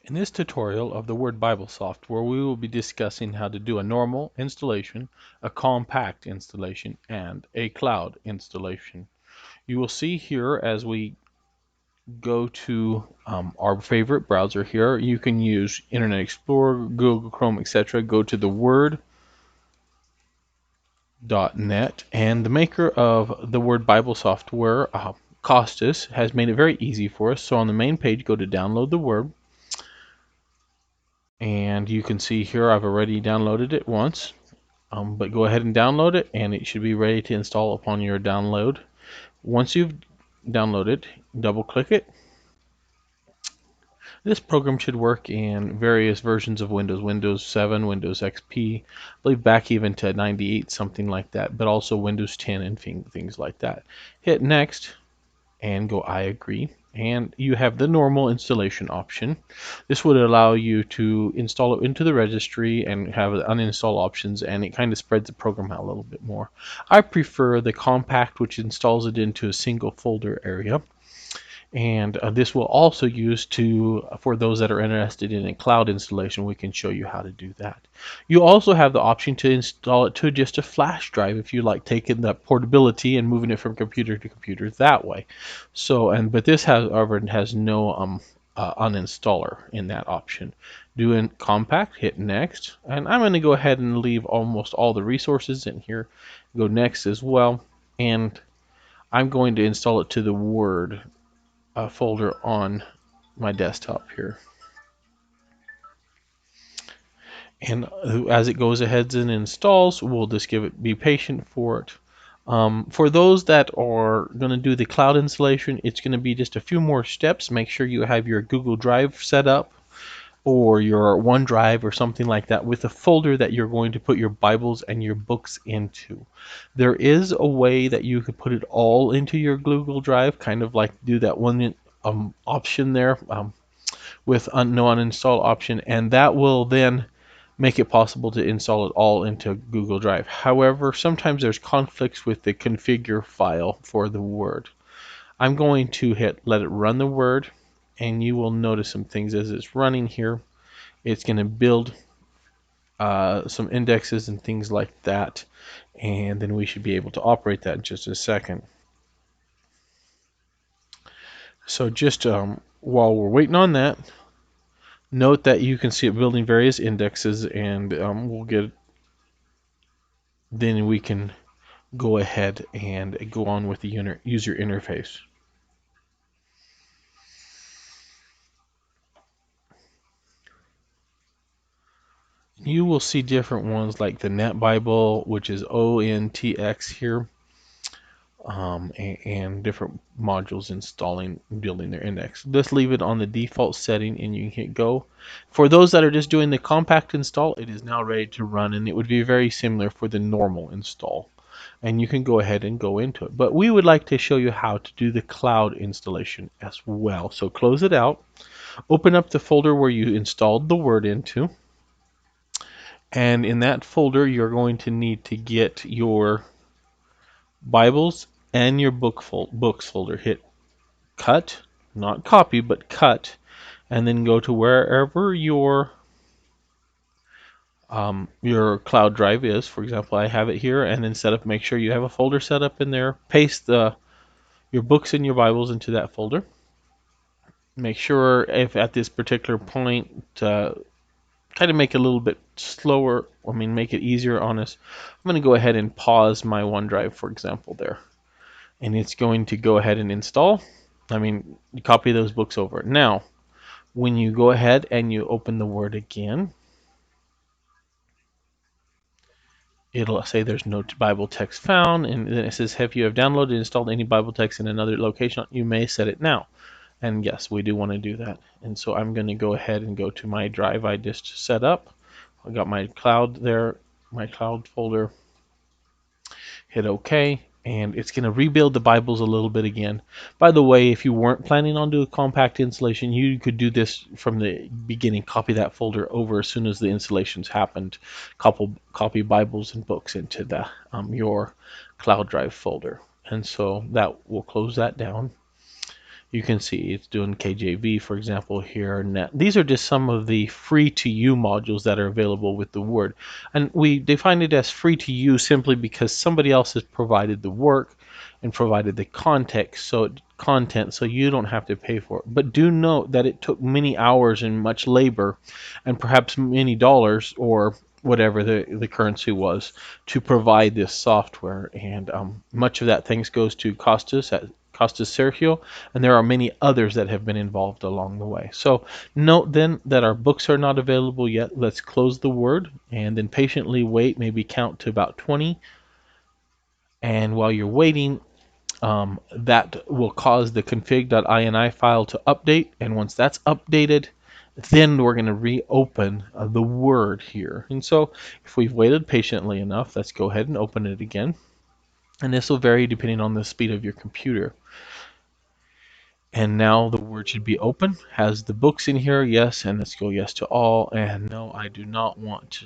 In this tutorial of the Word Bible Software, we will be discussing how to do a normal installation, a compact installation, and a cloud installation. You will see here as we go to our favorite browser here, you can use Internet Explorer, Google Chrome, etc. Go to the Word.net, and the maker of the Word Bible Software, Costas, has made it very easy for us. So on the main page, go to download the Word. And you can see here I've already downloaded it once, but go ahead and download it and it should be ready to install upon your download. Once you've downloaded, double click it. This program should work in various versions of Windows, Windows 7, Windows XP, I believe back even to 98, something like that, but also Windows 10 and things like that. Hit next and go I agree, and you have the normal installation option. This would allow you to install it into the registry and have uninstall options, and it kind of spreads the program out a little bit more. I prefer the compact, which installs it into a single folder area, and this will also use for those that are interested in a cloud installation. We can show you how to do that. You also have the option to install it to just a flash drive if you like taking that portability and moving it from computer to computer that way. But this however has no uninstaller in that option. Doing compact, hit next, and I'm going to go ahead and leave almost all the resources in here. Go next as well, and I'm going to install it to the Word folder on my desktop here. And as it goes ahead and installs, we'll just be patient for it. For those that are going to do the cloud installation, it's going to be just a few more steps. Make sure you have your Google Drive set up or your OneDrive or something like that with a folder that you're going to put your Bibles and your books into. There is a way that you could put it all into your Google Drive, kind of like do that one option there with no uninstall option, and that will then make it possible to install it all into Google Drive. However, sometimes there's conflicts with the configure file for the Word. I'm going to let it run the Word, and you will notice some things as it's running here. It's going to build some indexes and things like that, and then we should be able to operate that in just a second. So just while we're waiting on that, note that you can see it building various indexes, and then we can go ahead and go on with the user interface. You will see different ones like the Net Bible, which is ONTX here, and different modules building their index. Just leave it on the default setting and you can hit go. For those that are just doing the compact install, it is now ready to run, and it would be very similar for the normal install. And you can go ahead and go into it. But we would like to show you how to do the cloud installation as well. So close it out, open up the folder where you installed the Word into, and in that folder you're going to need to get your Bibles and your books folder. Hit cut, not copy, but cut, and then go to wherever your cloud drive is. For example, I have it here, and then make sure you have a folder set up in there. Paste your books and your Bibles into that folder. Make sure if at this particular point, try to make it a little bit slower, make it easier on us. I'm going to go ahead and pause my OneDrive, for example, there. And it's going to go ahead and install. Copy those books over. Now, when you go ahead and you open the Word again, it'll say there's no Bible text found, and then it says, have you downloaded and installed any Bible text in another location? You may set it now. And yes, we do want to do that. And so I'm going to go ahead and go to my drive I just set up. I got my cloud there, my cloud folder. Hit OK, and it's going to rebuild the Bibles a little bit again. By the way, if you weren't planning on doing a compact installation, you could do this from the beginning. Copy that folder over as soon as the installations happened. Copy Bibles and books into your cloud drive folder. And so that will close that down. You can see it's doing KJV, for example, here. Net. These are just some of the free to you modules that are available with the Word. And we define it as free to use simply because somebody else has provided the work and provided the content, so you don't have to pay for it. But do note that it took many hours and much labor and perhaps many dollars or whatever the currency was to provide this software. And much of that thanks goes to Costas Sergio, and there are many others that have been involved along the way. So note then that our books are not available yet. Let's close the Word and then patiently wait, maybe count to about 20. And while you're waiting, that will cause the config.ini file to update. And once that's updated, then we're going to reopen the Word here. And so if we've waited patiently enough, let's go ahead and open it again. And this will vary depending on the speed of your computer. And now the Word should be open. Has the books in here? Yes. And let's go yes to all. And no, I do not want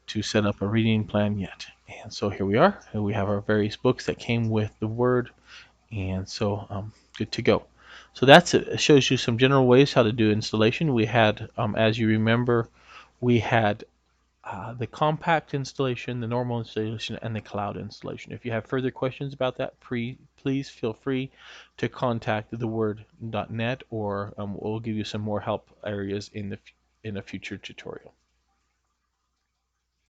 to set up a reading plan yet. And so here we are. And we have our various books that came with the Word. And so good to go. So that's it. It shows you some general ways how to do installation. We had, as you remember, we had the compact installation, the normal installation, and the cloud installation. If you have further questions about that, please feel free to contact theword.net, or we'll give you some more help areas in a future tutorial.